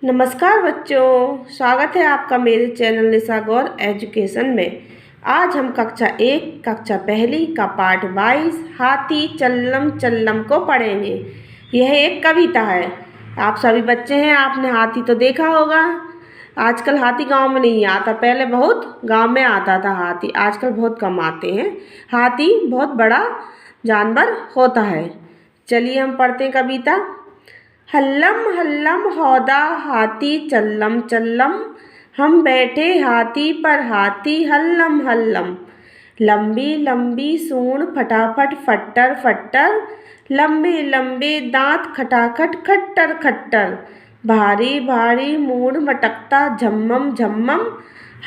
नमस्कार बच्चों, स्वागत है आपका मेरे चैनल निशा गौर एजुकेशन में। आज हम कक्षा 1 कक्षा पहली का पाठ 22 हाथी चल्लम चल्लम को पढ़ेंगे। यह एक कविता है। आप सभी बच्चे हैं, आपने हाथी तो देखा होगा। आजकल हाथी गांव में नहीं आता, पहले बहुत गांव में आता था हाथी, आजकल बहुत कम आते हैं। हाथी बहुत बड़ा जानवर होता है। चलिए हम पढ़ते हैं कविता। हल्लम हल्लम हौदा हाथी चल्लम चल्लम, हम बैठे हाथी पर हाथी हल्लम हल्लम। लंबी लंबी सूंड फटाफट फट्टर फट्टर, लंबे लंबे दांत खटाखट खट्टर खट्टर। भारी भारी मूंड मटकता झम्मम झम्मम,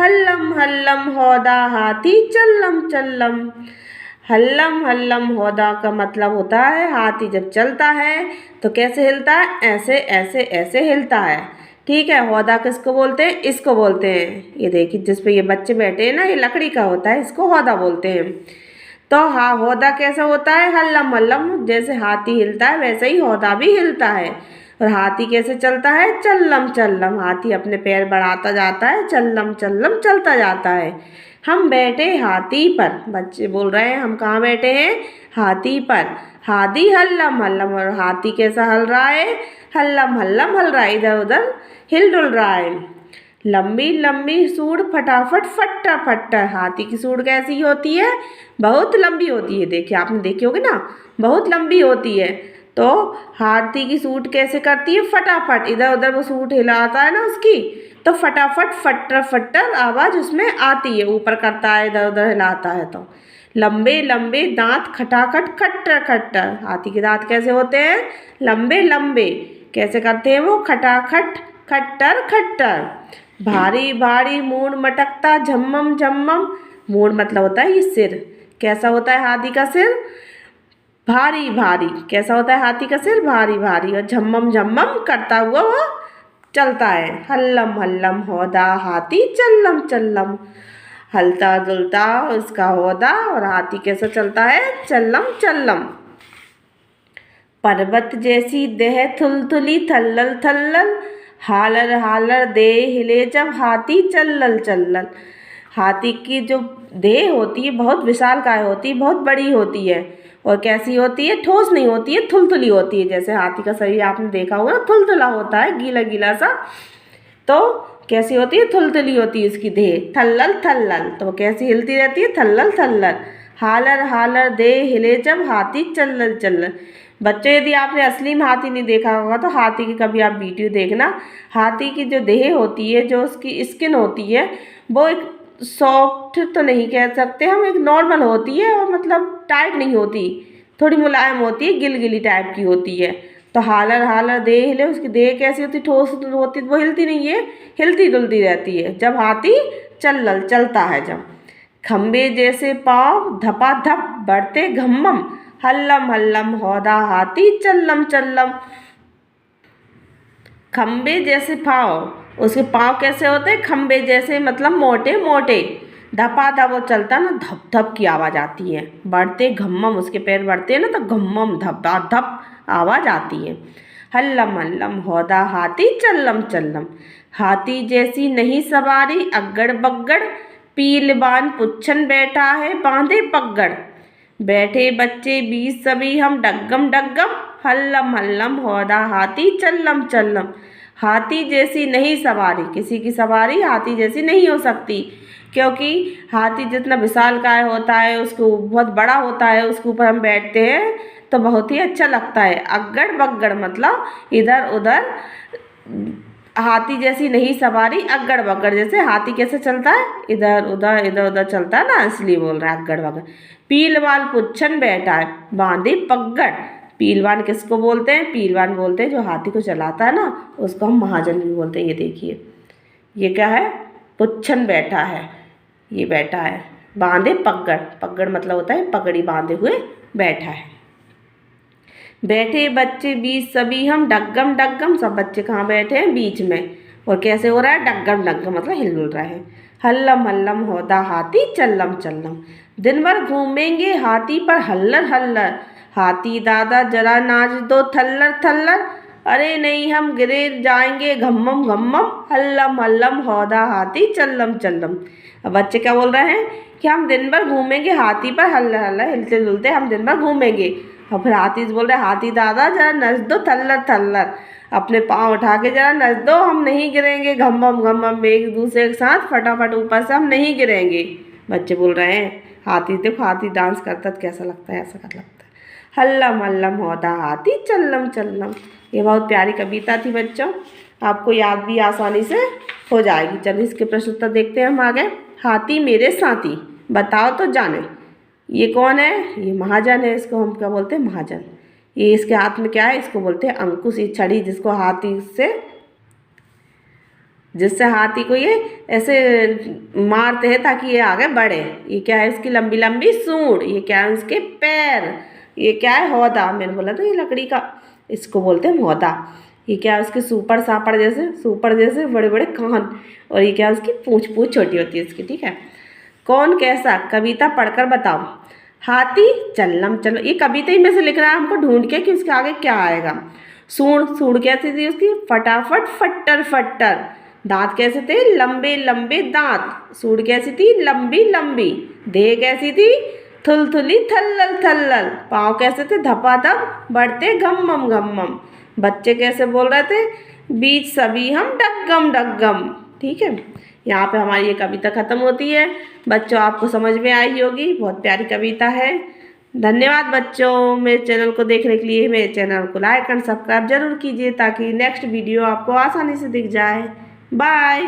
हल्लम हल्लम हौदा हाथी चल्लम चल्लम। हल्लम हल्लम हौदा का मतलब होता है हाथी जब चलता है तो कैसे हिलता है, ऐसे ऐसे ऐसे हिलता है। ठीक है, हौदा किसको बोलते हैं, इसको बोलते हैं। ये देखिए जिस पे ये बच्चे बैठे हैं ना, ये लकड़ी का होता है, इसको हौदा बोलते हैं। तो हाँ, हौदा कैसा होता है, हल्लम हल्लम, जैसे हाथी हिलता है वैसे ही हौदा भी हिलता है। और हाथी कैसे चलता है, चल्लम चल्लम, हाथी अपने पैर बढ़ाता जाता है, चल्लम चल्लम चलता जाता है। हम बैठे हाथी पर, बच्चे बोल रहे हैं हम कहाँ बैठे हैं, हाथी पर। हाथी हल्लम हल्लम, और हाथी कैसा हल रहा है, हल्लम हल्लम हल रहा है, इधर उधर हिल डुल रहा है। लंबी लंबी सूंड फटाफट फट्टा फट्टा, हाथी की सूंड कैसी होती है, बहुत लंबी होती है। देखिए आपने देखी होगी ना, बहुत लंबी होती है। तो हाथी की सूंड कैसे करती है, फटाफट, इधर उधर वो सूंड हिलाता है ना उसकी, तो फटाफट फट्टर फट्टर आवाज़ उसमें आती है, ऊपर करता है इधर उधर हिलाता है तो। लंबे लंबे दांत खटाखट खट्टर खट्टर, हाथी के दांत कैसे होते हैं, लंबे लंबे, कैसे करते हैं वो, खटाखट खट्टर खट्टर। भारी भारी मूंड मटकता झम्मम झम्मम, मूंड मतलब होता है ये सिर, कैसा होता है हाथी का सिर, भारी भारी, कैसा होता है हाथी का सिर, भारी भारी, और झम्मम झम्मम करता हुआ वो चलता है। हल्लम हल्लम हौदा हाथी चल्लम चल्लम, हलता जुलता उसका हौदा और हाथी कैसा चलता है, चल्लम चल्लम। पर्वत जैसी देह थुलथुली थल्लल थल्लल, हालर हालर दे हिले जब हाथी चल्लल चल्लल। हाथी की जो देह होती है बहुत विशालकाय होती है, बहुत बड़ी होती है, और कैसी होती है, ठोस नहीं होती है, थुलथुली होती है। जैसे हाथी का शरीर आपने देखा होगा ना, थुलथुला होता है, गीला गीला सा। तो कैसी होती है, थुलथुली होती है उसकी देह। थल्लल थल्लल, तो कैसी हिलती रहती है, थल्लल थल्लल। हालर हालर दे हिले जब हाथी चल्लल चल्लल। बच्चों यदि आपने असली में हाथी नहीं देखा होगा तो हाथी की कभी आप वीडियो देखना। हाथी की जो देह होती है, जो उसकी स्किन होती है, वो एक सॉफ्ट तो नहीं कह सकते हम, एक नॉर्मल होती है, और मतलब टाइट नहीं होती, थोड़ी मुलायम होती है, गिलगिली टाइप की होती है। तो हालर हालर देह हिले, उसकी देह कैसी होती, ठोस होती, वो हिलती नहीं है, हिलती डुलती रहती है जब हाथी चल्लल चलता है। जब खम्बे जैसे पाँव धपाधप बढ़ते घम्मम, हल्लम हल्लम हौदा हाथी चल्लम चल्लम। खम्बे जैसे पाँव, उसके पाँव कैसे होते हैं, खम्बे जैसे मतलब मोटे मोटे। धपाधप वो चलता ना, धप धप की आवाज़ आती है। बढ़ते घम्मम, उसके पैर बढ़ते हैं ना तो घम्मम धपा धप आवाज़ आती है। हल्लम हल्लम हौदा हाथी चल्लम चल्लम, हाथी जैसी नहीं सवारी अग्गड़ बग्गड़, पीलबान पुच्छन बैठा है बांधे पगड़। बैठे बच्चे बीच सभी हम डग्गम डग्गम, हल्लम हल्लम हौदा हाथी चल्लम चल्लम। हाथी जैसी नहीं सवारी, किसी की सवारी हाथी जैसी नहीं हो सकती, क्योंकि हाथी जितना विशालकाय होता है, उसको बहुत बड़ा होता है, उसके ऊपर हम बैठते हैं तो बहुत ही अच्छा लगता है। अग्गड़ बग्गड़ मतलब इधर उधर, हाथी जैसी नहीं सवारी अग्गड़ बग्गड़, जैसे हाथी कैसे चलता है, इधर उधर चलता है ना, इसलिए बोल रहा है अग्गड़ बग्गड़। पीलवान पुच्छन बैठा है बांधे पगड़, पीलवान किसको बोलते हैं, पीलवान बोलते हैं जो हाथी को चलाता है ना, उसको हम महाजन भी बोलते हैं। ये देखिए ये क्या है, पुच्छन बैठा है, ये बैठा है, बांधे पगड़, पगड़ मतलब होता है पगड़ी बांधे हुए बैठा है। बैठे बच्चे बीच सभी हम डग्गम डग्गम, सब बच्चे कहाँ बैठे हैं, बीच में, और कैसे हो रहा है, डग्गम डग्गम मतलब हिल डुल रहा है। हल्लम हल्लम हौदा हाथी चल्लम चल्लम, दिन भर घूमेंगे हाथी पर हल्लर हल्लर, हाथी दादा जरा नाच दो थल्लर थल्लर। अरे नहीं हम गिरे जाएंगे घम्मम घम्मम, हल्लम हल्लम हौदा हाथी चल्लम चल्लम। अब बच्चे क्या बोल रहे हैं कि हम दिन भर घूमेंगे हाथी पर, हल्ला हल्ला हिलते जुलते हम दिन भर घूमेंगे। और फिर हाथी बोल रहे हाथी दादा जरा नच दो थल्लर थल्लर, अपने पाँव उठा के जरा नच दो, हम नहीं गिरेंगे घम्मम घम्मम, एक दूसरे के साथ फटाफट ऊपर से हम नहीं गिरेंगे। बच्चे बोल रहे हैं हाथी देखो हाथी डांस करता तो कैसा लगता है, ऐसा कर लगता है, हल्लम हल्लम होता हाथी चल्लम चल्लम। ये बहुत प्यारी कविता थी बच्चों, आपको याद भी आसानी से हो जाएगी। चलिए इसके प्रश्न उत्तर देखते हैं हम आगे। हाथी मेरे साथी बताओ तो जाने, ये कौन है? ये महाजन है, इसको हम क्या बोलते हैं? महाजन। ये इसके हाथ में क्या है? इसको बोलते हैं अंकुश, ये छड़ी जिसको हाथी से, जिससे हाथी को ये ऐसे मारते हैं ताकि ये आगे बढ़े। ये क्या है? इसकी लंबी लंबी सूंड। ये क्या है? उसके पैर। ये क्या है? हौदा, मैंने बोला तो ये लकड़ी का, इसको बोलते हैं हौदा। ये क्या है? उसके सुपर जैसे बड़े बड़े कान। और ये क्या है? उसकी पूँछ छोटी होती है इसकी, ठीक है। कौन कैसा? कविता पढ़कर बताओ। हाथी चल्लम चलो, ये कविता ही में से लिखना है हमको ढूंढ के कि उसके आगे क्या आएगा। सूंड कैसी थी उसकी? फटाफट फट्टर फट्टर। दांत कैसे थे? लंबे लंबे दांत। सूंड कैसी थी? लंबी लंबी। देह कैसी थी? थुलथुली थल्लल थल्लल। पाँव कैसे थे? धपाधप बढ़ते घम्मम घम्मम। बच्चे कैसे बोल रहे थे? बीच सभी हम डग्गम डग्गम। ठीक है, यहाँ पे हमारी ये कविता खत्म होती है। बच्चों आपको समझ में आई होगी, बहुत प्यारी कविता है। धन्यवाद बच्चों, मेरे चैनल को देखने के लिए। मेरे चैनल को लाइक एंड सब्सक्राइब जरूर कीजिए ताकि नेक्स्ट वीडियो आपको आसानी से दिख जाए। बाय।